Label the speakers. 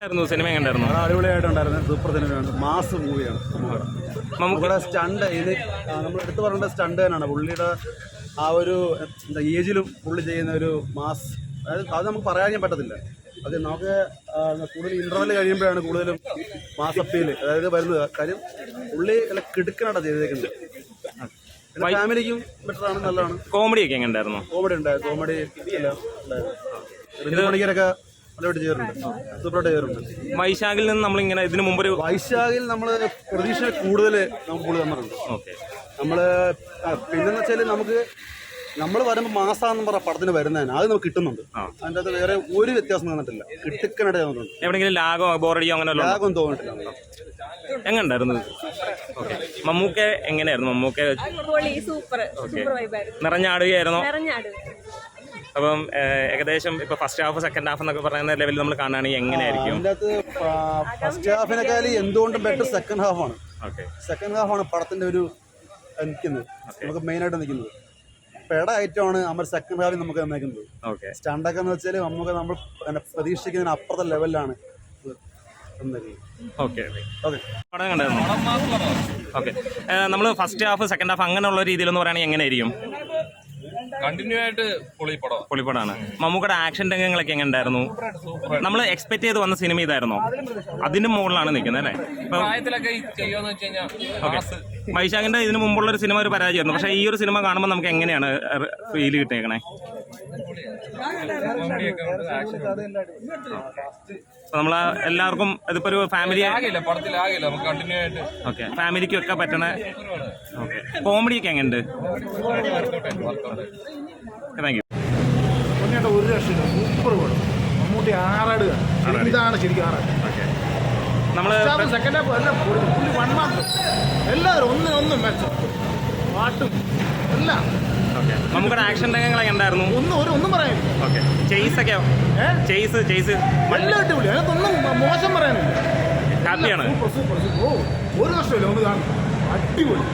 Speaker 1: Cinema കണ്ടായിരുന്നു.
Speaker 2: അടിപൊളിയായിട്ടുണ്ടായിരുന്നു. Super സിനിമയാണ്. Mass മൂവിയാണ്. നമ്മുടെ സ്റ്റണ്ട് ഇത് നമ്മൾ എടുത്തു പറയേണ്ട സ്റ്റണ്ട് തന്നെയാണ്. പുള്ളിയുടെ ആ ഒരു ഏജിലും പുള്ളി ചെയ്യുന്ന ഒരു മാസ്, അത് നമുക്ക് പറയാൻ പറ്റത്തില്ല. അത് നമുക്ക് കൂടുതൽ ഇന്റർവെൽ കഴിയുമ്പോഴാണ് കൂടുതലും മാസ് അപ്പീൽ അതായത് വരുന്നത്. കാര്യം പുള്ളി അല്ല കിടുക്കനായിട്ടാണ് ചെയ്തേക്കുന്നത്. ഫാമിലിക്കും ബെറ്ററാണ്, നല്ലതാണ്.
Speaker 1: കോമഡി ഒക്കെ എങ്ങനെ ഉണ്ടായിരുന്നു?
Speaker 2: കോമഡി ഉണ്ടായിരുന്നു. കോമഡി എല്ലാം ഉണ്ടായിരുന്നു. മണിക്കരൊക്കെ നല്ലതായിട്ട് ചെയ്യാറുണ്ട്, സൂപ്പറായിട്ട് ചെയ്യാറുണ്ട്.
Speaker 1: വൈശാഖിൽ നിന്ന് നമ്മളിങ്ങനെ ഇതിനു മുമ്പ്
Speaker 2: വൈശാഖിൽ നമ്മൾ പ്രതീക്ഷ കൂടുതൽ നമുക്ക് പുള്ളി തന്നിട്ടുണ്ട്.
Speaker 1: ഓക്കെ.
Speaker 2: നമ്മൾ പിന്നെന്ന് വെച്ചാൽ നമ്മൾ വരുമ്പോൾ മാസാന്ന് പറഞ്ഞ പടത്തിന് വരുന്നതിന് അത് നമുക്ക് കിട്ടുന്നുണ്ട്. അതിൻ്റെ അകത്ത് വേറെ ഒരു വ്യത്യാസം തന്നിട്ടില്ല. കിട്ടുക്കനായിട്ട് തന്നിട്ടുണ്ട്.
Speaker 1: എവിടെയെങ്കിലും ലാഗോ ബോറടിയോ അങ്ങനെ
Speaker 2: ലാഗൊന്നും തോന്നിട്ടില്ല.
Speaker 1: എങ്ങനെ ഉണ്ടായിരുന്നു? ഓക്കെ. മമ്മൂക്ക എങ്ങനെയായിരുന്നു? മമ്മൂക്ക നിറഞ്ഞാടുകയായിരുന്നോ? അപ്പം ഏകദേശം ഇപ്പൊ ഫസ്റ്റ് ഹാഫ് സെക്കൻഡ് ഹാഫ് എന്നൊക്കെ പറയുന്ന ലെവലിൽ നമ്മൾ കാണുകയാണെങ്കിൽ എങ്ങനെയായിരിക്കും?
Speaker 2: അതിൻ്റെ അകത്ത് ഫസ്റ്റ് ഹാഫിനെക്കാളും എന്തുകൊണ്ടും ബെറ്റർ സെക്കൻഡ് ഹാഫാണ്. സെക്കൻഡ് ഹാഫാണ് പടത്തിന്റെ ഒരു നിൽക്കുന്നത്, നമുക്ക് മെയിനായിട്ട് നിൽക്കുന്നത്. പെട ഐറ്റമാണ് നമ്മൾ സെക്കൻഡ് ഹാഫിൽ നമുക്ക് നിൽക്കുന്നത്. സ്റ്റണ്ടൊക്കെ എന്ന് വെച്ചാൽ നമുക്ക് നമ്മൾ പ്രതീക്ഷിക്കുന്നതിന് അപ്പുറത്തെ ലെവലിലാണ്.
Speaker 1: നമ്മൾ ഫസ്റ്റ് ഹാഫ് സെക്കൻഡ് ഹാഫ് അങ്ങനെയുള്ള രീതിയിലെന്ന് പറയുകയാണെങ്കിൽ എങ്ങനെയായിരിക്കും?
Speaker 3: കണ്ടിന്യൂ ആയിട്ട്
Speaker 1: പൊളിപ്പടാണ്. മമ്മൂക്കയുടെ ആക്ഷൻ രംഗങ്ങളൊക്കെ എങ്ങനെ ഉണ്ടായിരുന്നു? നമ്മൾ എക്സ്പെക്ട് ചെയ്ത് വന്ന സിനിമ ഇതായിരുന്നോ? അതിന്റെ മുകളിലാണ് നിൽക്കുന്നത് അല്ലേ? വൈശാഖിന്റെ ഇതിന് മുമ്പുള്ള ഒരു സിനിമ ഒരു പരാജയമായിരുന്നു. പക്ഷെ ഈ ഒരു സിനിമ കാണുമ്പോൾ നമുക്ക് എങ്ങനെയാണ് ഫീൽ കിട്ടിയേക്കണേ? നമ്മൾ എല്ലാവർക്കും ഇതിപ്പോ ഒരു ഫാമിലി ഓക്കെ ഫാമിലിക്കും ഒക്കെ പറ്റണ ഓക്കെ. കോമഡിയൊക്കെ എങ്ങനെയുണ്ട്? Thank you.
Speaker 4: ഒരു രക്ഷയില്ല, സൂപ്പർ പടം. മമ്മൂട്ടി ആറാടുക, ഇതാണ് ശരിക്കും ആറാട്.
Speaker 1: ഓക്കെ. നമ്മൾ
Speaker 4: സെക്കൻഡ് ഹാഫ് എല്ലാം പുള്ളി വൺ മാർക്ക് എല്ലാവരും ഒന്നിനൊന്നും മെച്ചം, പാട്ടും എല്ലാം.
Speaker 1: ഓക്കെ. നമുക്കൊരു ആക്ഷൻ രംഗങ്ങളൊക്കെ ഉണ്ടായിരുന്നു.
Speaker 4: ഒന്നും പറയാനില്ല.
Speaker 1: ഓക്കെ. ചേസൊക്കെ ചേസ്
Speaker 4: എല്ലാം അടിപൊളി, അതിനകത്തൊന്നും മോശം പറയാനില്ല.
Speaker 1: ഹാപ്പിയാണ്.
Speaker 4: Super super super. ഒരു നഷ്ടമില്ല, ഒന്ന് കാണും, അടിപൊളി.